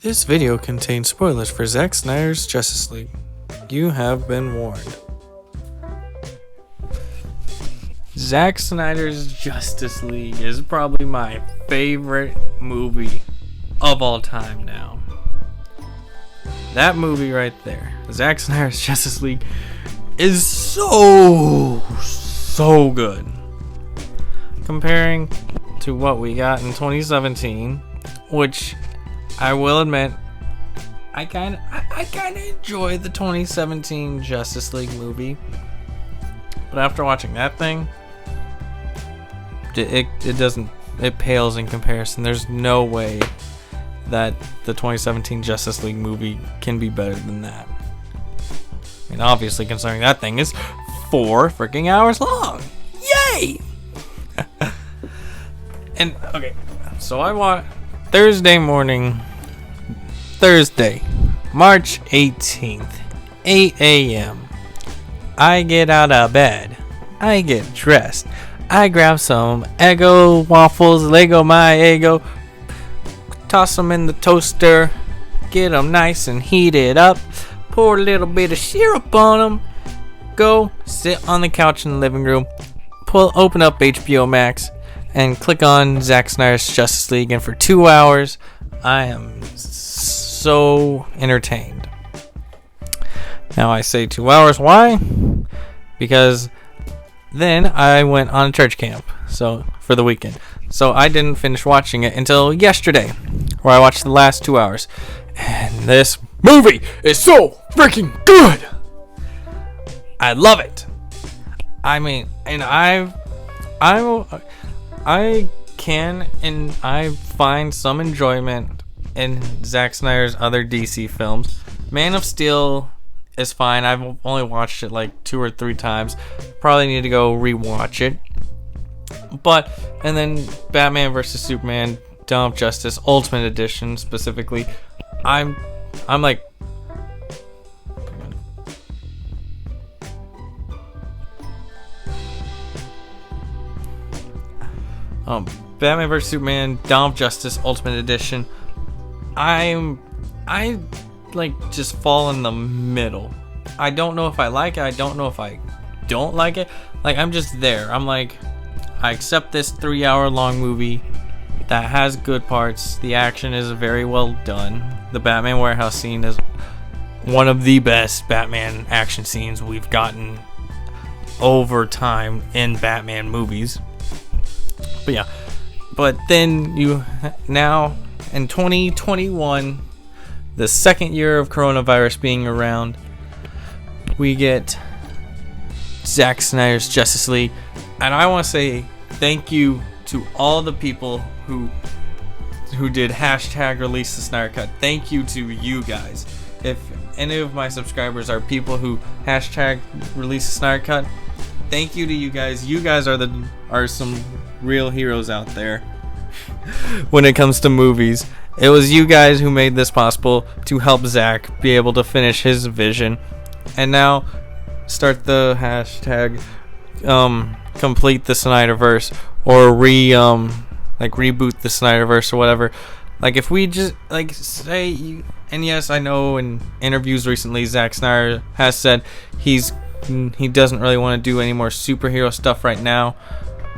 This video contains spoilers for Zack Snyder's Justice League. You have been warned. Zack Snyder's Justice League is probably my favorite movie of all time now. That movie right there, Zack Snyder's Justice League, is so good. Comparing to what we got in 2017, which I will admit, I kind of enjoy the 2017 Justice League movie, but after watching that thing, it pales in comparison. There's no way that the 2017 Justice League movie can be better than that. I mean, obviously, considering that thing is 4 freaking hours long. Yay! And okay, so I watched Thursday, March 18th, 8 a.m. I get out of bed. I get dressed. I grab some Eggo waffles, Lego my Eggo, toss them in the toaster, get them nice and heated up, pour a little bit of syrup on them, go sit on the couch in the living room, open up HBO Max, and click on Zack Snyder's Justice League, and for 2 hours, I am so entertained. Now I say 2 hours, why? Because then I went on a church camp, so for the weekend. So I didn't finish watching it until yesterday, where I watched the last 2 hours. And this movie is so freaking good! I love it! I mean, and I can and I find some enjoyment in Zack Snyder's other DC films. Man of Steel is fine. I've only watched it like 2 or 3 times. Probably need to go rewatch it. And then Batman vs Superman, Dawn of Justice, Ultimate Edition specifically. I'm like, Batman vs Superman, Dawn of Justice, Ultimate Edition. I like just fall in the middle. I don't know if I like it. I don't know if I don't like it. Like, I'm just there. I'm like, I accept this 3-hour long movie that has good parts. The action is very well done. The Batman warehouse scene is one of the best Batman action scenes we've gotten over time in Batman movies. But yeah. But then now in 2021, the second year of coronavirus being around, we get Zack Snyder's Justice League. And I want to say thank you to all the people who did hashtag release the Snyder Cut. Thank you to you guys. If any of my subscribers are people who hashtag release the Snyder Cut, thank you to you guys. You guys are some real heroes out there when it comes to movies. It was you guys who made this possible to help Zack be able to finish his vision. And now start the hashtag complete the Snyderverse, or reboot the Snyderverse or whatever. Like, if we just say, and yes, I know in interviews recently Zack Snyder has said he doesn't really want to do any more superhero stuff right now,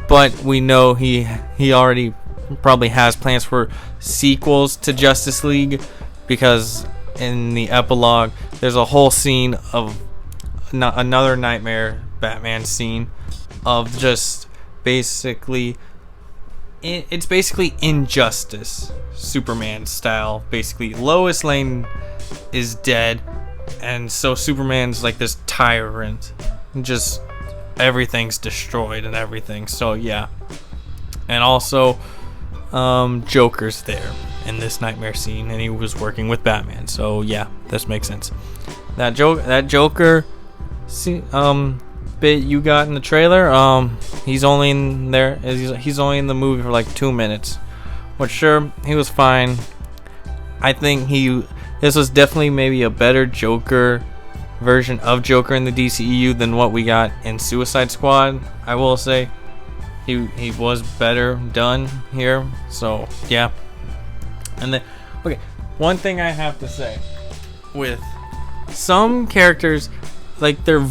but we know he already probably has plans for sequels to Justice League, because in the epilogue there's a whole scene of another Nightmare Batman scene of just basically it's basically Injustice Superman style. Basically Lois Lane is dead, and so Superman's like this tyrant, and just everything's destroyed and everything. So yeah. And also Joker's there in this nightmare scene, and he was working with Batman. So yeah, this makes sense. That Joker bit you got in the trailer, he's only in there. He's only in the movie for like 2 minutes, which sure, he was fine. I think this was definitely maybe a better Joker version of Joker in the DCEU than what we got in Suicide Squad. I will say he was better done here. So yeah. And then okay, one thing I have to say with some characters, like their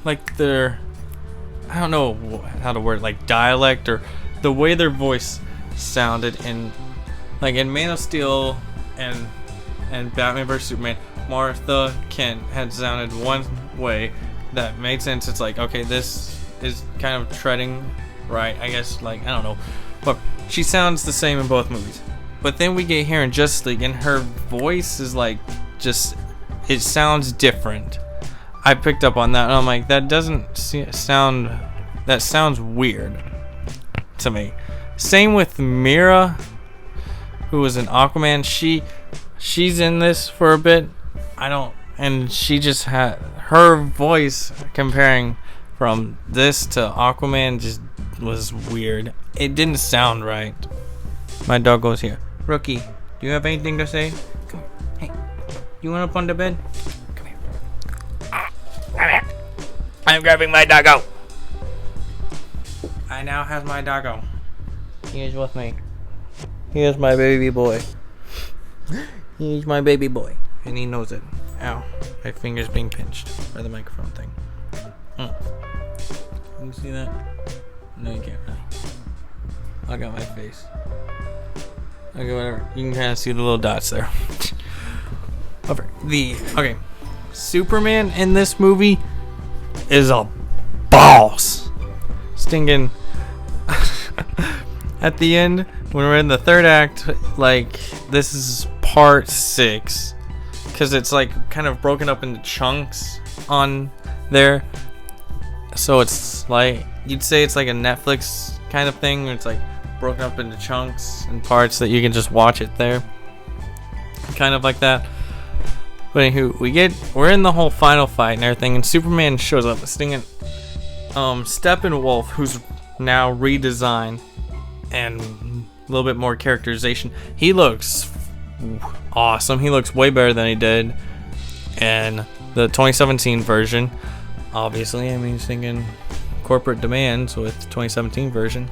I don't know how to word it, like dialect or the way their voice sounded in Man of Steel and Batman vs Superman. Martha Kent had sounded one way that made sense. It's like, okay, this is kind of treading right, I guess, like, I don't know, but she sounds the same in both movies. But then we get here in Justice League and her voice is like, just, it sounds different. I picked up on that and I'm like, that doesn't sound, that sounds weird to me. Same with Mira, who was in Aquaman. She's in this for a bit. And she just had her voice comparing from this to Aquaman just was weird. It didn't sound right. My dog goes here. Rookie, do you have anything to say? Come here. Hey, you want up on the bed? Come here. Come here. I'm grabbing my doggo. I now have my doggo. He is with me. He is my baby boy. He's my baby boy. And he knows it. Ow. My finger's being pinched by the microphone thing. Can you see that? No, you can't. I got my face. Okay, whatever. You can kind of see the little dots there. Okay. Superman in this movie is a boss. Stinking. At the end, when we're in the third act, like, this is part 6. Because it's like kind of broken up into chunks on there. So it's like, you'd say it's like a Netflix kind of thing. Where it's like broken up into chunks and parts that you can just watch it there. Kind of like that. But anywho, we're in the whole final fight and everything. And Superman shows up stinging Steppenwolf, who's now redesigned and a little bit more characterization. He looks awesome. He looks way better than he did in the 2017 version. Obviously, I mean, he's thinking corporate demands with 2017 version.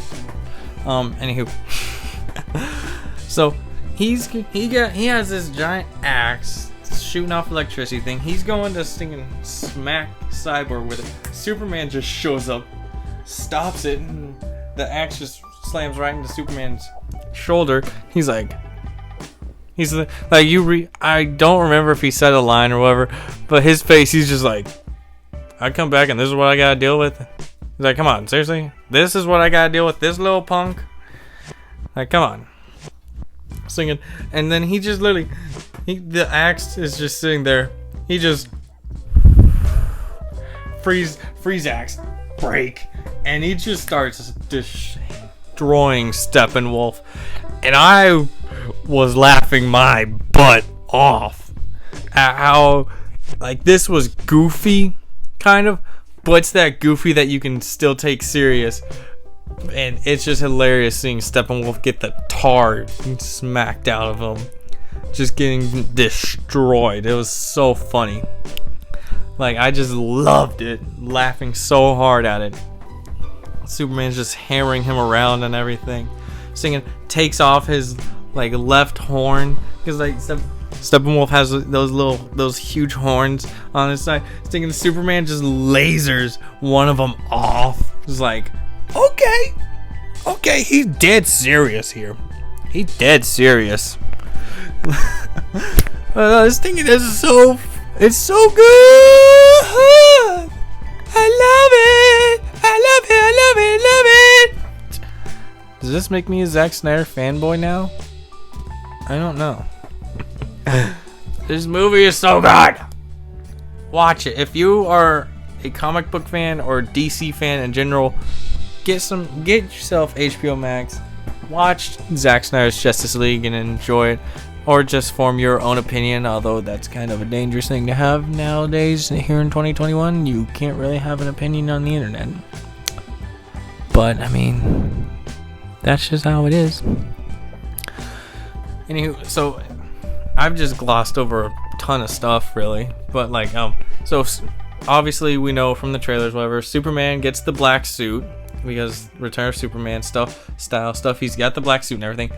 Anywho, so he has this giant axe shooting off electricity thing. He's going to sting and smack Cyborg with it. Superman just shows up, stops it, and the axe just slams right into Superman's shoulder. He's like, I don't remember if he said a line or whatever, but his face, he's just like, I come back and this is what I gotta deal with. He's like, come on, seriously? This is what I gotta deal with, this little punk? Like, come on. Singing. And then he just literally, the axe is just sitting there. He just freeze axe, break. And he just starts destroying Steppenwolf. And I was laughing my butt off at how, like, this was goofy, kind of, but it's that goofy that you can still take serious. And it's just hilarious seeing Steppenwolf get the tar smacked out of him, just getting destroyed. It was so funny. Like, I just loved it, laughing so hard at it. Superman's just hammering him around and everything. Singing, takes off his like left horn, because like Steppenwolf has those huge horns on his side. Singing, Superman just lasers one of them off. It's like, okay, he's dead serious here. He's dead serious. This thing is so good. I love it. Does this make me a Zack Snyder fanboy now? I don't know. This movie is so good. Watch it. If you are a comic book fan or DC fan in general, get yourself HBO Max. Watch Zack Snyder's Justice League and enjoy it. Or just form your own opinion, although that's kind of a dangerous thing to have nowadays here in 2021. You can't really have an opinion on the internet. But, I mean, that's just how it is. Anywho, so I've just glossed over a ton of stuff, really. But, like, so obviously we know from the trailers, whatever, Superman gets the black suit because Return of Superman style stuff. He's got the black suit and everything.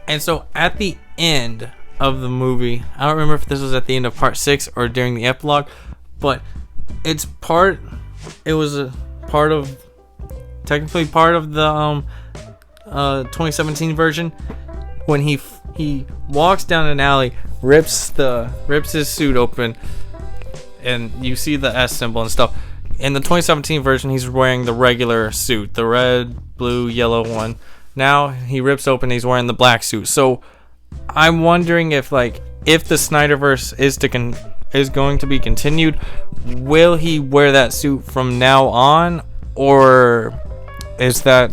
And so at the end of the movie. I don't remember if this was at the end of part 6 or during the epilogue, but it was a part of, technically part of the 2017 version, when he walks down an alley, rips his suit open, and you see the S symbol and stuff. In the 2017 version, he's wearing the regular suit, the red, blue, yellow one. Now he rips open, he's wearing the black suit. So I'm wondering if the Snyderverse is going to be continued, will he wear that suit from now on, or is that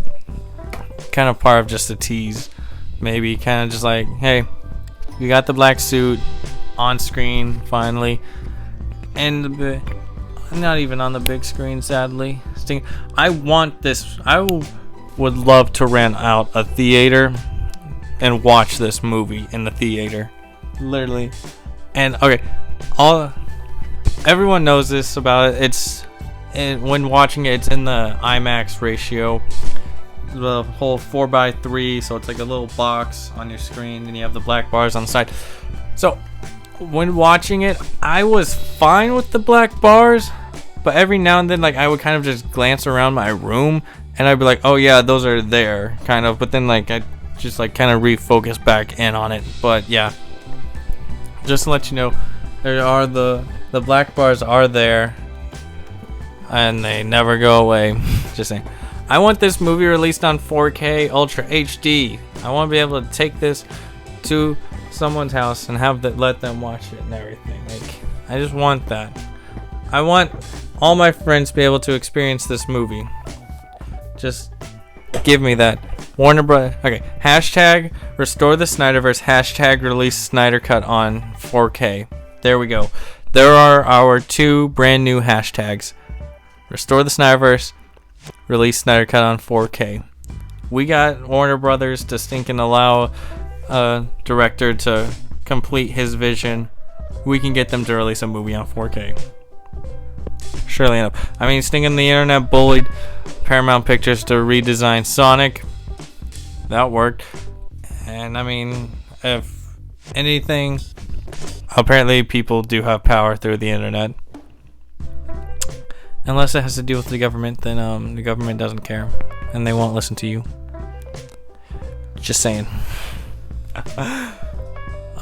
kind of part of just a tease? Maybe kind of just like, hey, we got the black suit on screen finally, and not even on the big screen, sadly. I want this. I would love to rent out a theater and watch this movie in the theater, literally. And okay, everyone knows this about it. When watching it, it's in the IMAX ratio, the whole 4:3, so it's like a little box on your screen, and you have the black bars on the side. So when watching it, I was fine with the black bars, but every now and then, like, I would kind of just glance around my room, and I'd be like, oh yeah, those are there, kind of. But then, like, I just like kind of refocus back in on it. But yeah, just to let you know, there are the black bars are there, and they never go away. Just saying. I want this movie released on 4K Ultra HD. I want to be able to take this to someone's house and let them watch it and everything. Like, I just want that. I want all my friends to be able to experience this movie. Just give me that. Warner Bros. Okay. Hashtag restore the Snyderverse. Hashtag release Snyder Cut on 4K. There we go. There are our 2 brand new hashtags. Restore the Snyderverse. Release Snyder Cut on 4K. We got Warner Brothers to stinking allow a director to complete his vision. We can get them to release a movie on 4K. Surely enough. I mean, stinking the internet bullied Paramount Pictures to redesign Sonic. That worked. And I mean, if anything, apparently people do have power through the internet. Unless it has to do with the government, then the government doesn't care, and they won't listen to you. Just saying.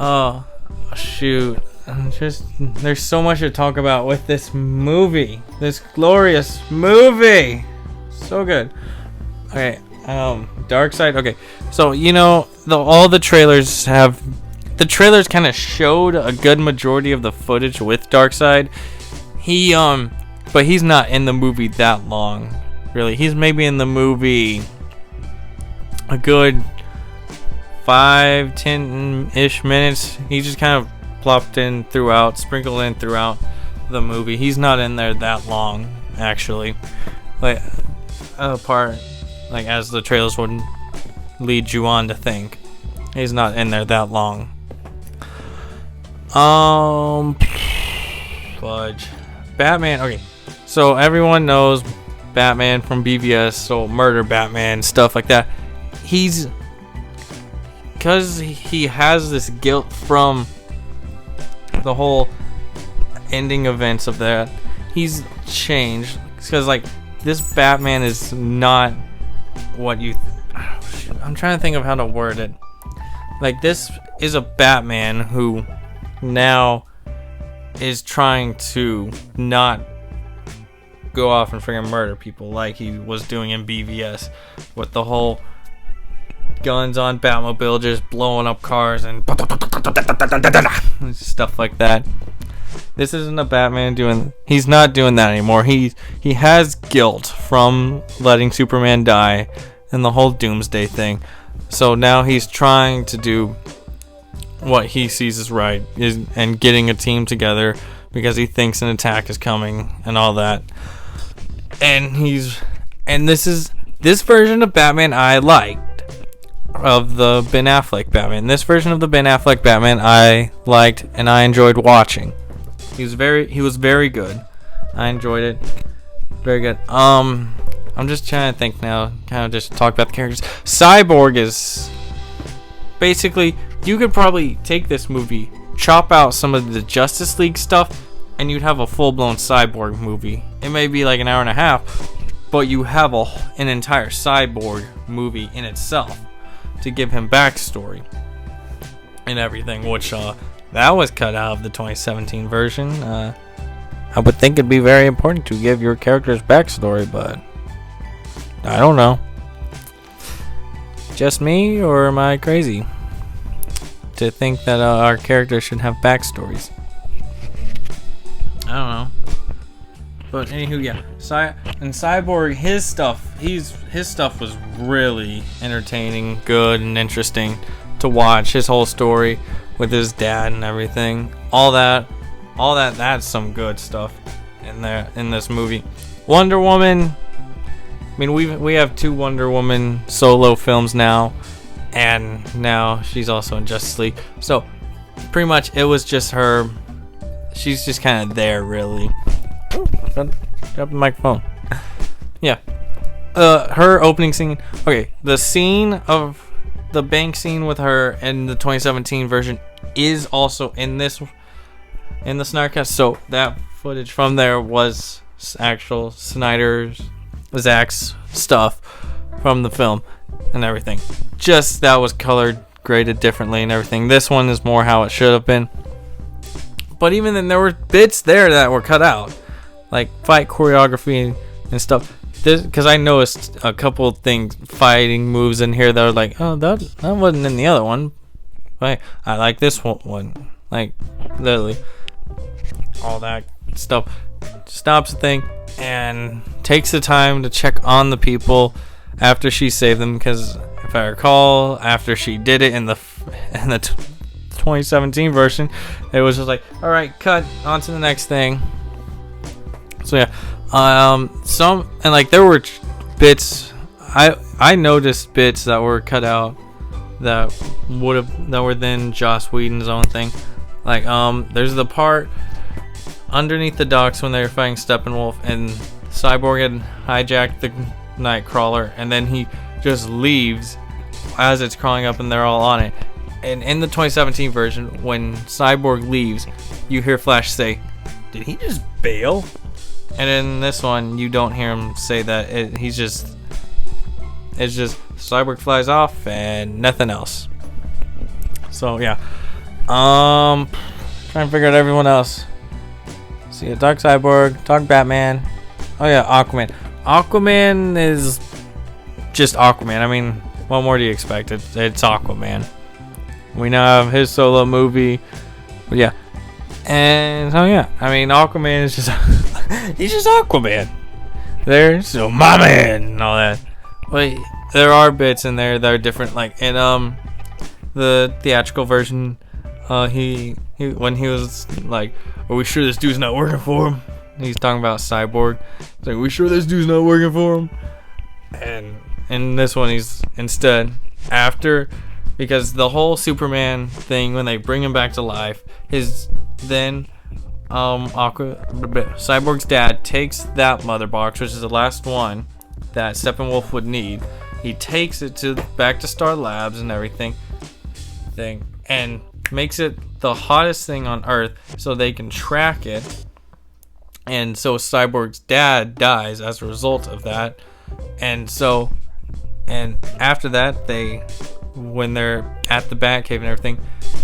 Oh, shoot. There's so much to talk about with this movie. This glorious movie. So good. Okay, Dark Side. Okay, so, you know, all the trailers have... The trailers kind of showed a good majority of the footage with Dark Side. But he's not in the movie that long, really. He's maybe in the movie a good 5-10-ish minutes. He just kind of plopped in throughout, sprinkled in throughout the movie. He's not in there that long, actually. Like, as the trailers would lead you on to think. He's not in there that long. Fudge. Batman, okay. So everyone knows Batman from BVS, so Murder Batman, stuff like that. Because he has this guilt from the whole ending events of that, he's changed. Because, like, this Batman is not what you... I'm trying to think of how to word it. Like, this is a Batman who now is trying to not go off and freaking murder people like he was doing in BVS with the whole guns on Batmobile just blowing up cars and stuff like that. This isn't a Batman he's not doing that anymore. He has guilt from letting Superman die and the whole Doomsday thing. So now he's trying to do what he sees is right, and getting a team together because he thinks an attack is coming and all that. And this version of Batman I liked, of the Ben Affleck Batman. This version of the Ben Affleck Batman I liked and I enjoyed watching. He was very good. I enjoyed it. Very good. I'm just trying to think now, kind of just talk about the characters. Cyborg is basically you could probably take this movie, chop out some of the Justice League stuff, and you'd have a full-blown Cyborg movie. It may be like an hour and a half, but you have an entire Cyborg movie in itself to give him backstory and everything, which that was cut out of the 2017 version. I would think it'd be very important to give your character's backstory, but I don't know. Just me, or am I crazy to think that our characters should have backstories? I don't know. But anywho, yeah. And Cyborg, his stuff was really entertaining, good, and interesting to watch. His whole story with his dad and everything, all that's some good stuff in this movie. Wonder Woman. I mean, we have 2 Wonder Woman solo films now, and now she's also in Justice League. So pretty much it was just her. She's just kind of there, really. Oh, drop the microphone. Yeah. Her opening scene. Okay, the scene of the bank scene with her in the 2017 version is also in the Snydercast. So that footage from there was actual Zack's stuff from the film and everything. Just that was colored, graded differently and everything. This one is more how it should have been. But even then, there were bits there that were cut out, like fight choreography and stuff. Because I noticed a couple of fighting moves in here that were like, oh, that wasn't in the other one. But I like this one. Like, literally, all that stuff. Stops the thing and takes the time to check on the people after she saved them. Because if I recall, after she did it in the 2017 version, it was just like, all right, cut, on to the next thing. So yeah, there were bits. I noticed bits that were cut out that were then Joss Whedon's own thing. Like there's the part underneath the docks when they were fighting Steppenwolf and Cyborg had hijacked the Nightcrawler, and then he just leaves as it's crawling up and they're all on it. And in the 2017 version, when Cyborg leaves, you hear Flash say, "Did he just bail?" And in this one, you don't hear him say that. It's just Cyborg flies off and nothing else. So yeah, trying to figure out everyone else. See, talk Cyborg, talk Batman. Oh yeah, Aquaman. Aquaman is just Aquaman. I mean, what more do you expect? It's Aquaman. We now have his solo movie. But yeah. And so yeah, I mean, Aquaman is just he's just Aquaman. There's so my man and all that. But there are bits in there that are different. Like in the theatrical version, he when he was like, "Are we sure this dude's not working for him?" He's talking about Cyborg. He's like, "Are we sure this dude's not working for him?" And in this one, he's instead after. Because the whole Superman thing, when they bring him back to life, Cyborg's dad takes that mother box, which is the last one that Steppenwolf would need. He takes it back to Star Labs and everything, and makes it the hottest thing on Earth so they can track it. And so Cyborg's dad dies as a result of that. And after that, when they're at the Batcave and everything,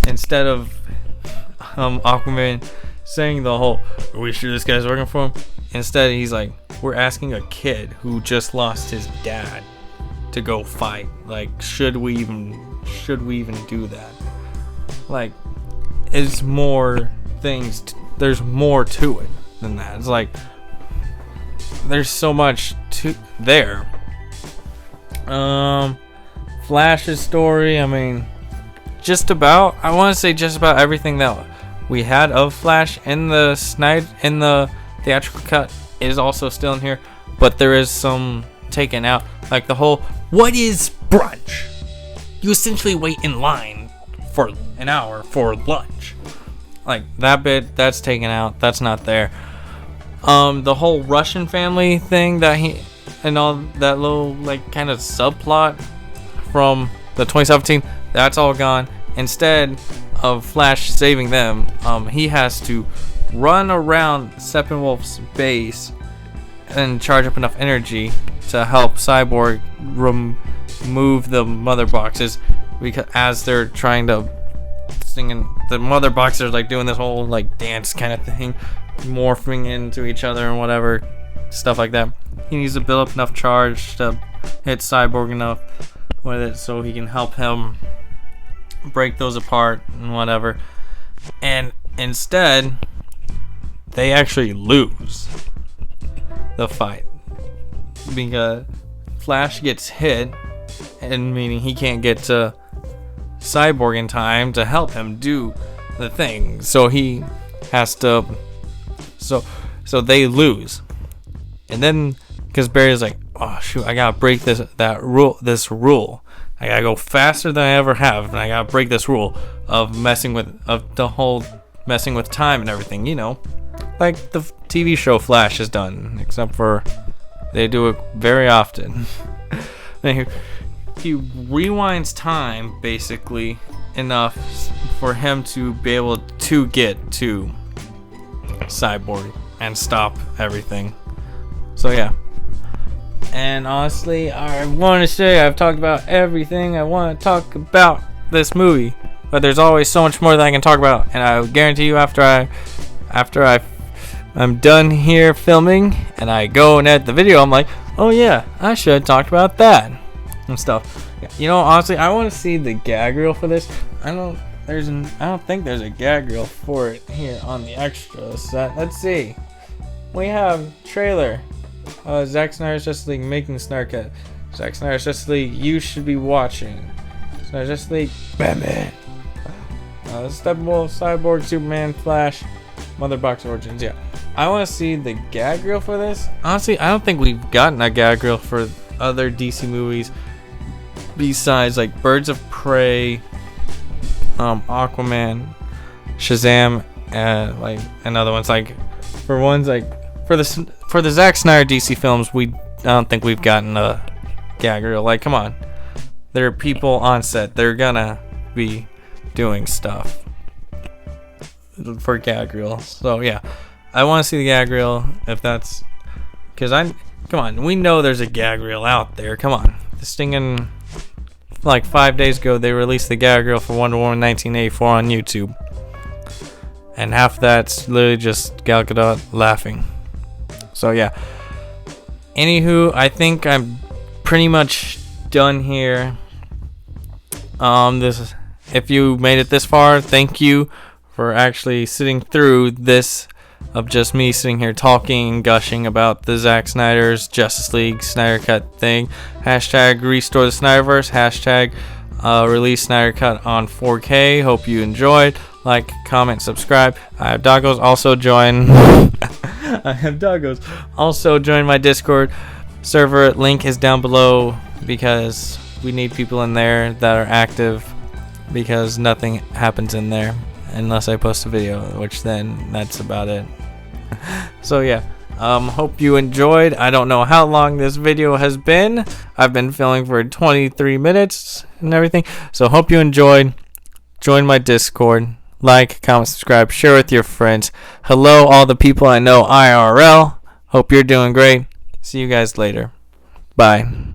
instead of Aquaman saying the whole, "Are we sure this guy's working for him?" Instead, he's like, "We're asking a kid who just lost his dad to go fight. Like, should we even do that?" Like, it's more things. There's more to it than that. It's like there's so much to there. Flash's story, I mean, I want to say just about everything that we had of Flash in the theatrical cut is also still in here, but there is some taken out, like the whole, "What is brunch? You essentially wait in line for an hour for lunch." Like that bit, that's taken out, that's not there. The whole Russian family thing and all that little like kind of subplot from the 2017, that's all gone. instead of Flash saving them, he has to run around Steppenwolf's base and charge up enough energy to help Cyborg remove the mother boxes, because as they're trying to singing, the mother boxes are like doing this whole like dance kind of thing, morphing into each other and whatever stuff like that. He needs to build up enough charge to hit Cyborg enough with it so he can help him break those apart and whatever. And instead, they actually lose the fight because Flash gets hit, and meaning he can't get to Cyborg in time to help him do the thing. So he has to. So they lose, and then because Barry's like, oh shoot, I gotta break this rule. I gotta go faster than I ever have, and I gotta break this rule of messing with time and everything. You know, like the TV show Flash has done, except for they do it very often. He rewinds time basically enough for him to be able to get to Cyborg and stop everything. So yeah. And honestly, I want to say I've talked about everything I want to talk about this movie, but there's always so much more that I can talk about, and I guarantee you after I'm done here filming and I go and edit the video, I'm like, oh yeah, I should have talked about that and stuff. You know, honestly, I want to see the gag reel for this. I don't think there's a gag reel for it here on the extras. Let's see. We have trailer. Zack Snyder's Justice League making Snyder Cut. Zack Snyder's Justice League you should be watching. Snyder's Justice League, Batman. Steppenwolf, Cyborg, Superman, Flash, Mother Box Origins. Yeah, I want to see the gag reel for this. Honestly, I don't think we've gotten a gag reel for other DC movies besides like Birds of Prey, Aquaman, Shazam, and like and other ones. Like for ones like for the Zack Snyder DC films, I don't think we've gotten a gag reel. Like, come on, there are people on set. They're gonna be doing stuff for gag reel. So yeah, I want to see the gag reel if that's because come on, we know there's a gag reel out there. Come on, this thing in like 5 days ago they released the gag reel for Wonder Woman 1984 on YouTube, and half that's literally just Gal Gadot laughing. So yeah. Anywho, I think I'm pretty much done here. If you made it this far, thank you for actually sitting through this of just me sitting here talking and gushing about the Zack Snyder's Justice League Snyder Cut thing. Hashtag restore the Snyderverse. Hashtag release Snyder Cut on 4K. Hope you enjoyed. Like, comment, subscribe. I have doggos. Also join. Also join my Discord server. Link is down below because we need people in there that are active, because nothing happens in there unless I post a video, which then that's about it. So yeah, hope you enjoyed. I don't know how long this video has been. I've been filming for 23 minutes and everything. So hope you enjoyed. Join my Discord. Like, comment, subscribe, share with your friends. Hello, all the people I know IRL. Hope you're doing great. See you guys later. Bye.